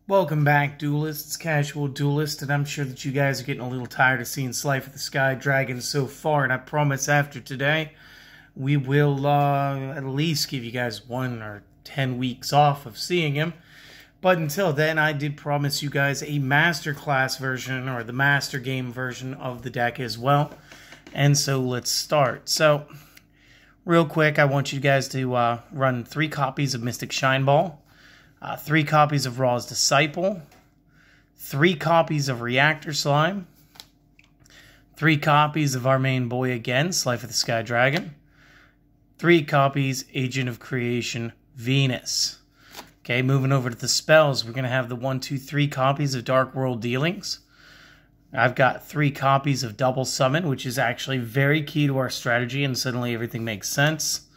Welcome back, Duelists, Casual Duelist, and I'm sure that you guys are getting a little tired of seeing Slifer the Sky Dragon so far, and I promise after today, we will at least give you guys 1 or 10 weeks off of seeing him. But until then, I did promise you guys a masterclass version, or the master game version of the deck as well. And so let's start. So, real quick, I want you guys to run 3 copies of Mystic Shineball. 3 copies of Raw's Disciple, 3 copies of Reactor Slime, 3 copies of our main boy again, Slifer the Sky Dragon, 3 copies Agent of Creation Venus. Okay, moving over to the spells, we're going to have the 1, 2, 3 copies of Dark World Dealings. I've got 3 copies of Double Summon, which is actually very key to our strategy, and suddenly everything makes sense.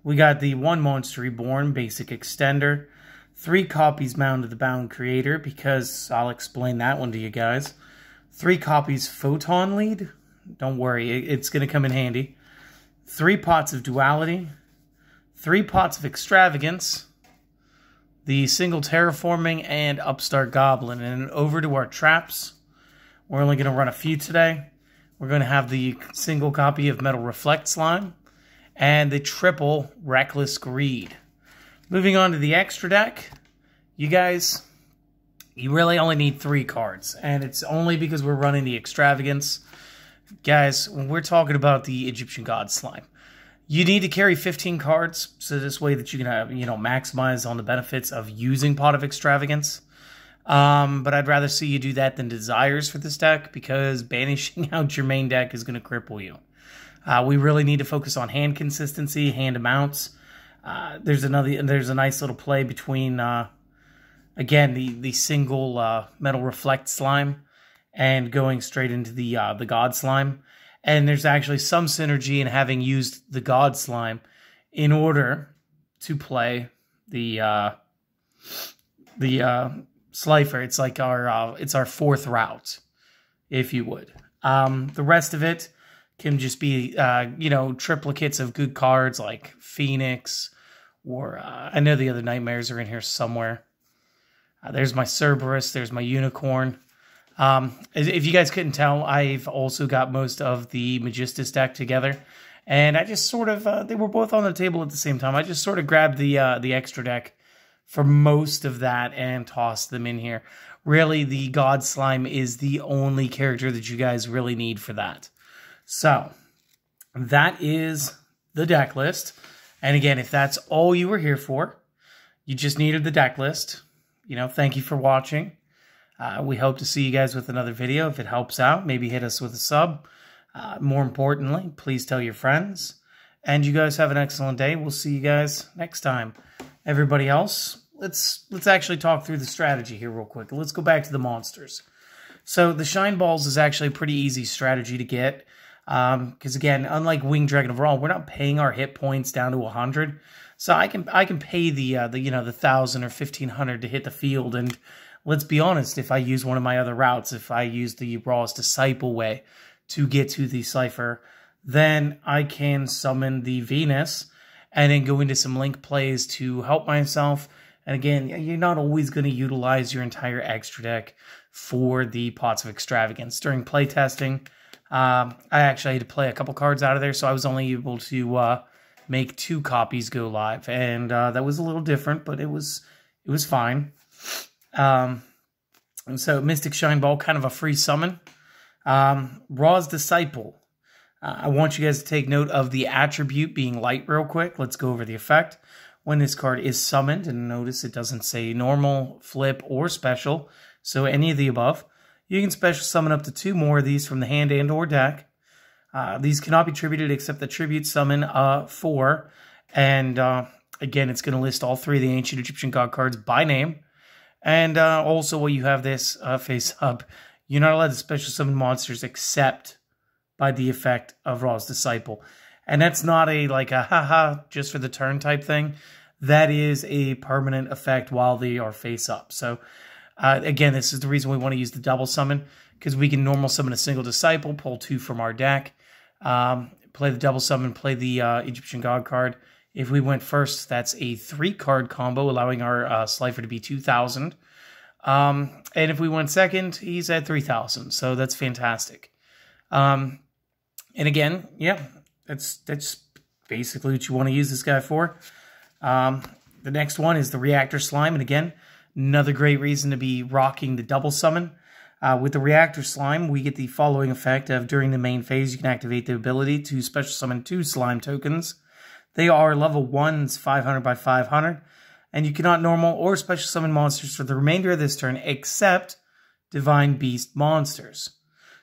We got the 1 Monster Reborn, Basic Extender. 3 copies Mound of the Bound Creator, because I'll explain that one to you guys. 3 copies Photon Lead. Don't worry, it's going to come in handy. 3 pots of Duality. 3 pots of Extravagance. The single Terraforming and Upstart Goblin. And over to our traps. We're only going to run a few today. We're going to have the single copy of Metal Reflect Slime. And the triple Reckless Greed. Moving on to the extra deck, you guys, you really only need 3 cards, and it's only because we're running the Extravagance. Guys, when we're talking about the Egyptian God Slime, you need to carry 15 cards, so this way that you can have, maximize on the benefits of using Pot of Extravagance. But I'd rather see you do that than Desires for this deck, because banishing out your main deck is going to cripple you. We really need to focus on hand consistency, hand amounts. There's a nice little play between, again, the single Metal Reflect Slime and going straight into the God Slime. And there's actually some synergy in having used the God Slime in order to play the Slifer. It's like our 4th route, if you would. The rest of it can just be, triplicates of good cards like Phoenix, or I know the other Nightmares are in here somewhere. There's my Cerberus, there's my Unicorn. If you guys couldn't tell, I've also got most of the Magistus deck together. And I just sort of, they were both on the table at the same time. I just sort of grabbed the extra deck for most of that and tossed them in here. Really, the God Slime is the only character that you guys really need for that. So, that is the deck list. And again, if that's all you were here for, you just needed the deck list. Thank you for watching. We hope to see you guys with another video. If it helps out, maybe hit us with a sub. More importantly, please tell your friends. And you guys have an excellent day. We'll see you guys next time. Everybody else, let's actually talk through the strategy here real quick. Let's go back to the monsters. So the Shine Balls is actually a pretty easy strategy to get. Because again, unlike Winged Dragon of Raw, we're not paying our hit points down to 100. So I can pay the 1,000 or 1,500 to hit the field. And let's be honest, if I use one of my other routes, if I use the Raw's Disciple way to get to the Slifer, then I can summon the Venus and then go into some link plays to help myself. And again, you're not always going to utilize your entire extra deck for the Pots of Extravagance. During playtesting, I actually had to play a couple cards out of there, so I was only able to make 2 copies go live, and that was a little different, but it was fine. And so Mystic Shineball, kind of a free summon. Raw's Disciple. I want you guys to take note of the attribute being light real quick. Let's go over the effect. When this card is summoned, and notice it doesn't say normal, flip, or special, so any of the above. You can special summon up to 2 more of these from the hand and or deck. These cannot be tributed except the tribute summon 4. And again, it's going to list all 3 of the ancient Egyptian god cards by name. And also while you have this face up, you're not allowed to special summon monsters except by the effect of Raw's Disciple. And that's not a haha just for the turn type thing. That is a permanent effect while they are face up. So again, this is the reason we want to use the double summon, because we can normal summon a single Disciple, pull 2 from our deck, play the double summon, play the Egyptian God card, If we went first, that's a 3-card combo, allowing our Slifer to be 2,000. And if we went second, he's at 3,000. So that's fantastic. And again, yeah, that's basically what you want to use this guy for. The next one is the Reactor Slime. And again, another great reason to be rocking the double summon. With the Reactor Slime, we get the following effect of during the main phase, you can activate the ability to special summon 2 slime tokens. They are level 1s, 500 by 500. And you cannot normal or special summon monsters for the remainder of this turn except Divine Beast monsters.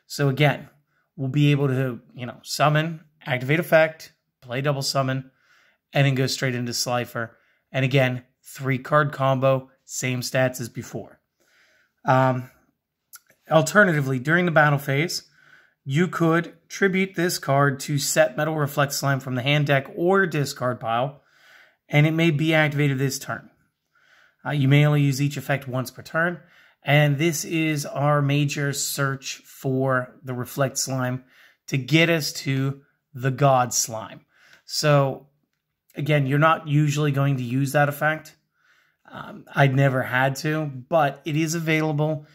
So again, we'll be able to, summon, activate effect, play double summon, and then go straight into Slifer. And again, 3-card combo, same stats as before. Alternatively, during the battle phase, you could tribute this card to set Metal Reflect Slime from the hand deck or discard pile, and it may be activated this turn. You may only use each effect once per turn, and this is our major search for the Reflect Slime to get us to the God Slime. So, again, you're not usually going to use that effect. I'd never had to, but it is available.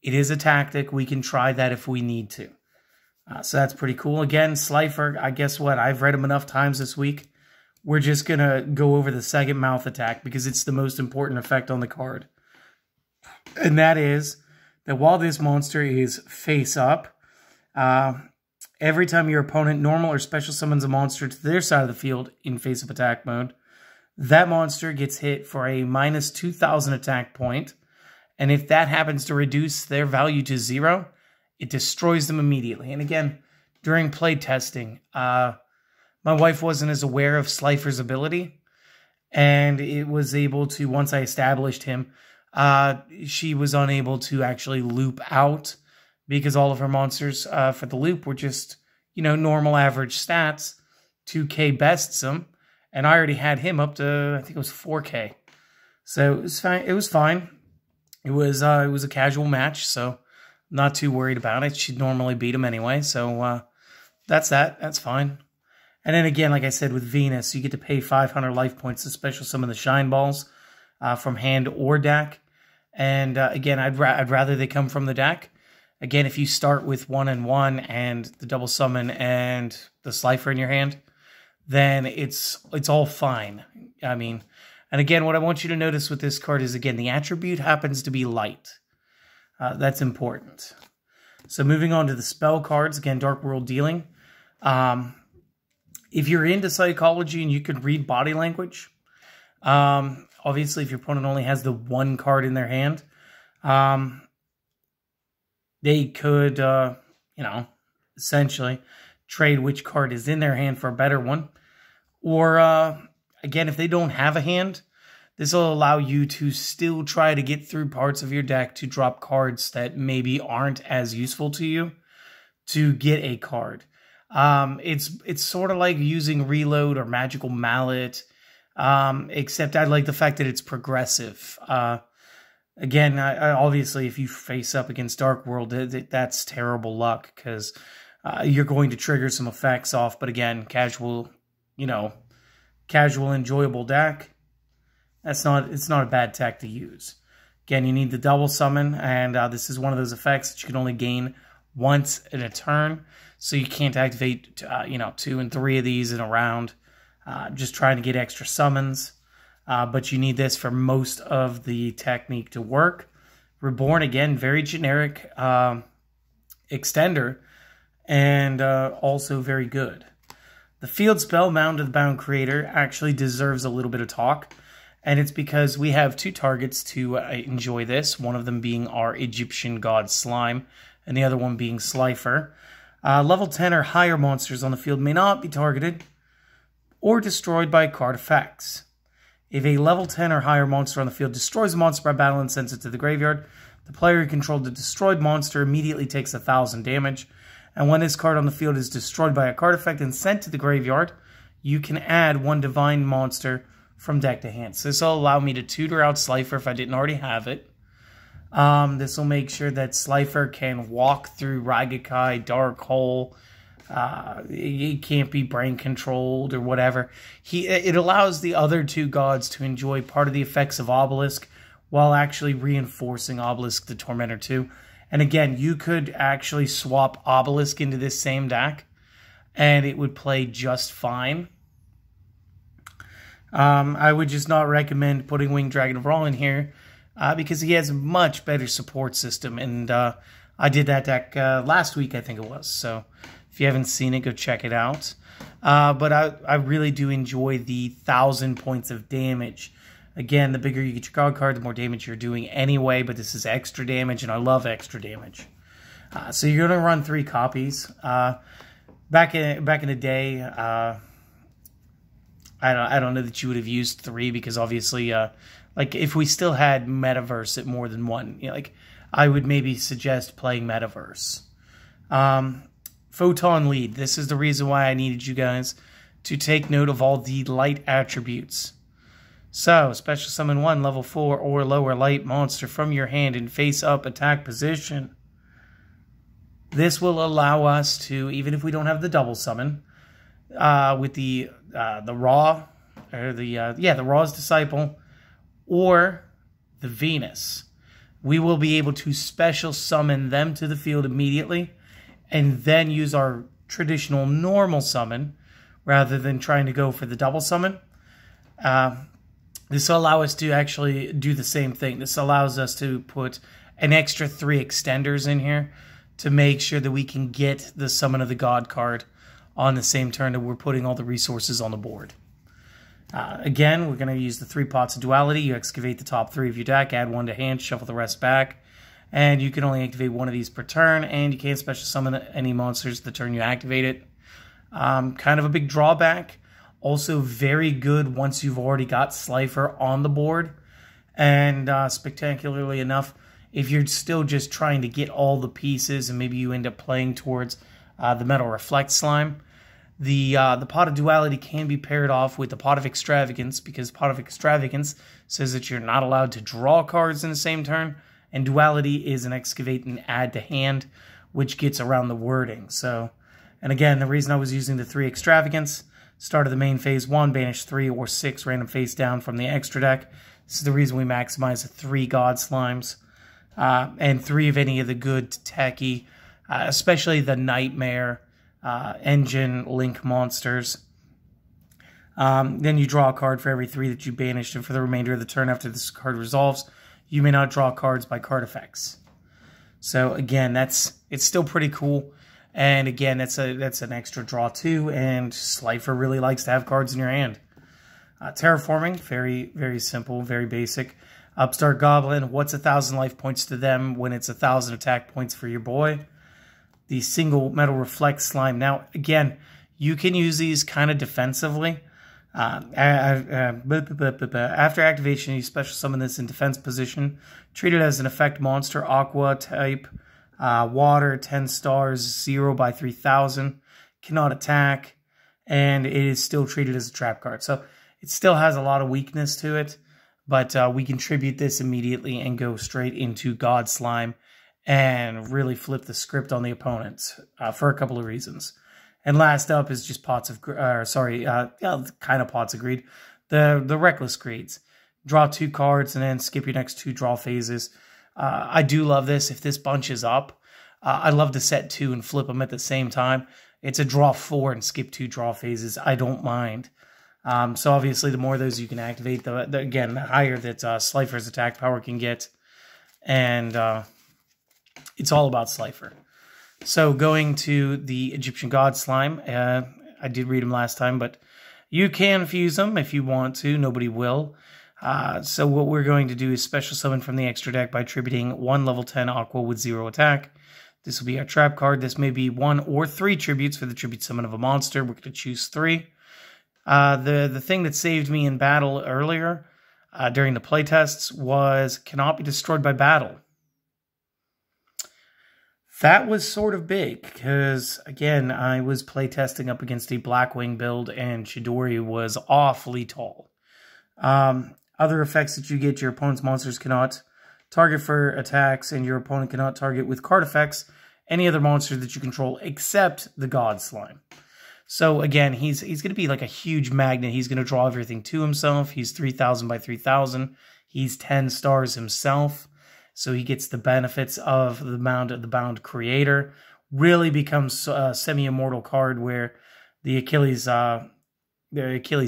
It is a tactic. We can try that if we need to. So that's pretty cool. Again, Slifer, I guess what? I've read him enough times this week. We're just going to go over the second mouth attack because it's the most important effect on the card. And that is that while this monster is face up, every time your opponent normal or special summons a monster to their side of the field in face up attack mode, that monster gets hit for a minus 2,000 attack point. And if that happens to reduce their value to 0, it destroys them immediately. And again, during play testing, my wife wasn't as aware of Slifer's ability, and it was able to, once I established him, she was unable to actually loop out because all of her monsters for the loop were just, normal average stats. 2K bests him, and I already had him up to, I think it was 4K. So it was fine. It was fine. It was a casual match, so not too worried about it. She'd normally beat him anyway, so that's that. That's fine. And then again, like I said, with Venus, you get to pay 500 life points to special summon the Shine Balls from hand or deck. And again, I'd rather they come from the deck. Again, if you start with 1 and 1 and the double summon and the Slifer in your hand, then it's all fine. I mean, and again, what I want you to notice with this card is, again, the attribute happens to be light. That's important. So moving on to the spell cards, again, Dark World Dealing. If you're into psychology and you could read body language, obviously if your opponent only has the 1 card in their hand, they could, essentially trade which card is in their hand for a better one. Or, again, if they don't have a hand, this will allow you to still try to get through parts of your deck to drop cards that maybe aren't as useful to you to get a card. It's sort of like using Reload or Magical Mallet, except I like the fact that it's progressive. Again, obviously, if you face up against Dark World, that's terrible luck because you're going to trigger some effects off. But again, casual, enjoyable deck. It's not a bad tech to use. Again, you need the double summon, and this is one of those effects that you can only gain once in a turn. So you can't activate, 2 and 3 of these in a round, just trying to get extra summons. But you need this for most of the technique to work. Reborn, again, very generic extender, and also very good. The field spell, Mound of the Bound Creator, actually deserves a little bit of talk. And it's because we have 2 targets to enjoy this, one of them being our Egyptian god Slime, and the other one being Slifer. Level 10 or higher monsters on the field may not be targeted or destroyed by card effects. If a level 10 or higher monster on the field destroys a monster by battle and sends it to the graveyard, the player who controlled the destroyed monster immediately takes 1,000 damage. And when this card on the field is destroyed by a card effect and sent to the graveyard, you can add 1 divine monster from deck to hand. So this will allow me to tutor out Slifer if I didn't already have it. This will make sure that Slifer can walk through Ragakai, Dark Hole. He can't be brain controlled or whatever. It allows the other 2 gods to enjoy part of the effects of Obelisk while actually reinforcing Obelisk the Tormentor too. And again, you could actually swap Obelisk into this same deck, and it would play just fine. I would just not recommend putting Winged Dragon of Ra in here, because he has a much better support system, and I did that deck last week, I think it was. So if you haven't seen it, go check it out. But I really do enjoy the 1,000 points of damage. Again, the bigger you get your god card, the more damage you're doing anyway, but this is extra damage, and I love extra damage. So you're going to run 3 copies. Back in the day, I don't know that you would have used 3, because obviously, like if we still had Metaverse at more than 1, you know, like I would maybe suggest playing Metaverse. Photon Lead. This is the reason why I needed you guys to take note of all the light attributes. So, special summon 1 level 4 or lower light monster from your hand in face-up attack position. This will allow us to, even if we don't have the double summon, with the Ra, or the Ra's Disciple, or the Venus, we will be able to special summon them to the field immediately, and then use our traditional normal summon, rather than trying to go for the double summon. This will allow us to actually do the same thing. This allows us to put an extra 3 extenders in here to make sure that we can get the Summon of the God card on the same turn that we're putting all the resources on the board. Again, we're going to use the 3 pots of duality. You excavate the top 3 of your deck, add 1 to hand, shuffle the rest back. And you can only activate 1 of these per turn, and you can't special summon any monsters the turn you activate it. Kind of a big drawback. Also very good once you've already got Slifer on the board. And spectacularly enough, if you're still just trying to get all the pieces and maybe you end up playing towards the Metal Reflect Slime, the Pot of Duality can be paired off with the Pot of Extravagance, because Pot of Extravagance says that you're not allowed to draw cards in the same turn, and Duality is an excavate and add to hand, which gets around the wording. So, and again, the reason I was using the 3 Extravagance, start of the main phase 1, banish 3 or 6 random face down from the extra deck. This is the reason we maximize the 3 God Slimes, and 3 of any of the good techie, especially the Nightmare, Engine, Link monsters. Then you draw a card for every 3 that you banished, and for the remainder of the turn after this card resolves, you may not draw cards by card effects. So again, it's still pretty cool. And again, that's an extra draw too, and Slifer really likes to have cards in your hand. Terraforming, very, very simple, very basic. Upstart Goblin, what's 1,000 life points to them when it's 1,000 attack points for your boy? The single Metal Reflect Slime. Now, again, you can use these kind of defensively. After activation, you special summon this in defense position. Treat it as an effect monster, Aqua type, water, 10 stars, 0 by 3,000. Cannot attack, and it is still treated as a trap card. So it still has a lot of weakness to it, but we can tribute this immediately and go straight into God Slime and really flip the script on the opponents for a couple of reasons. And last up is just Pots of, kind of Pots of Greed. The Reckless Greeds. Draw 2 cards and then skip your next 2 draw phases. I do love this. If this bunches up, I love to set 2 and flip them at the same time. It's a draw 4 and skip 2 draw phases. I don't mind. So obviously, the more of those you can activate, again, the higher that Slifer's attack power can get. And it's all about Slifer. So going to the Egyptian God Slime, I did read them last time, but you can fuse them if you want to. Nobody will. So what we're going to do is special summon from the extra deck by attributing 1 level 10 Aqua with 0 attack. This will be our trap card. This may be 1 or 3 tributes for the tribute summon of a monster. We're going to choose 3. The thing that saved me in battle earlier during the playtests was cannot be destroyed by battle. That was sort of big because, again, I was playtesting up against a Blackwing build and Chidori was awfully tall. Other effects that you get, your opponent's monsters cannot target for attacks, and your opponent cannot target with card effects any other monster that you control except the God Slime. So, again, he's going to be like a huge magnet. He's going to draw everything to himself. He's 3,000 by 3,000. He's 10 stars himself, so he gets the benefits of the bound creator. Really becomes a semi-immortal card where the Achilles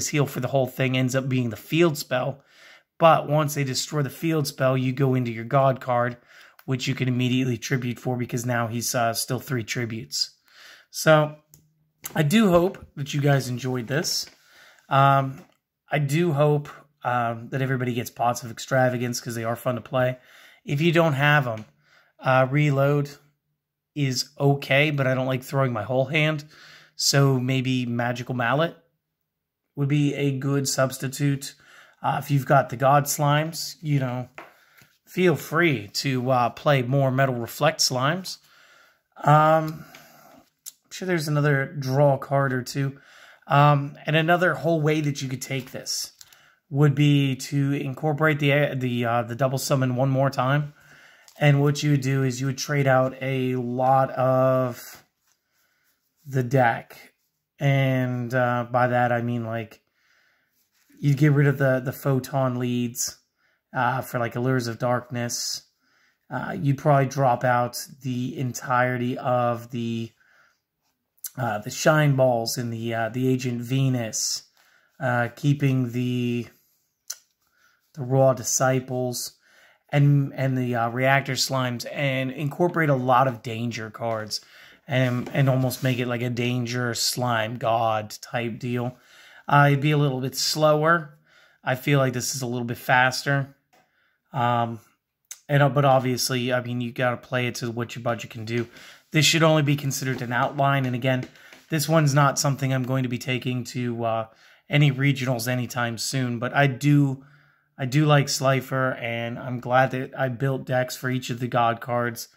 heel for the whole thing ends up being the field spell. But once they destroy the field spell, you go into your God card, which you can immediately tribute for because now he's still 3 tributes. So I do hope that you guys enjoyed this. I do hope that everybody gets pots of Extravagance because they are fun to play. If you don't have them, Reload is okay, but I don't like throwing my whole hand. So maybe Magical Mallet would be a good substitute. If you've got the God Slimes, you know, feel free to play more Metal Reflect Slimes. I'm sure there's another draw card or two. And another whole way that you could take this would be to incorporate the double summon one more time. And what you would do is you would trade out a lot of the deck. And by that I mean like you'd get rid of the photon leads for like Allures of Darkness. You'd probably drop out the entirety of the Shine Balls in the Agent Venus, keeping the Raw Disciples and the Reactor Slimes, and incorporate a lot of danger cards and almost make it like a danger slime god type deal. It'd be a little bit slower. I feel like this is a little bit faster. But obviously, I mean, you got to play it to what your budget can do. This should only be considered an outline. And again, this one's not something I'm going to be taking to any regionals anytime soon. But I do like Slifer, and I'm glad that I built decks for each of the God cards.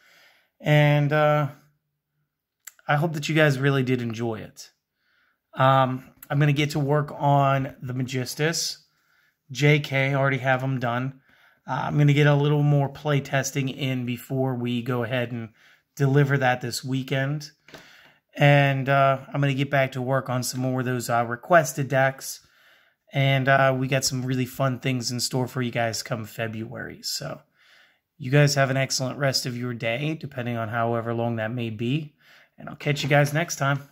And I hope that you guys really did enjoy it. I'm going to get to work on the Magistus. JK, already have them done. I'm going to get a little more play testing in before we go ahead and deliver that this weekend. And I'm going to get back to work on some more of those requested decks. And we got some really fun things in store for you guys come February. So you guys have an excellent rest of your day, depending on however long that may be. And I'll catch you guys next time.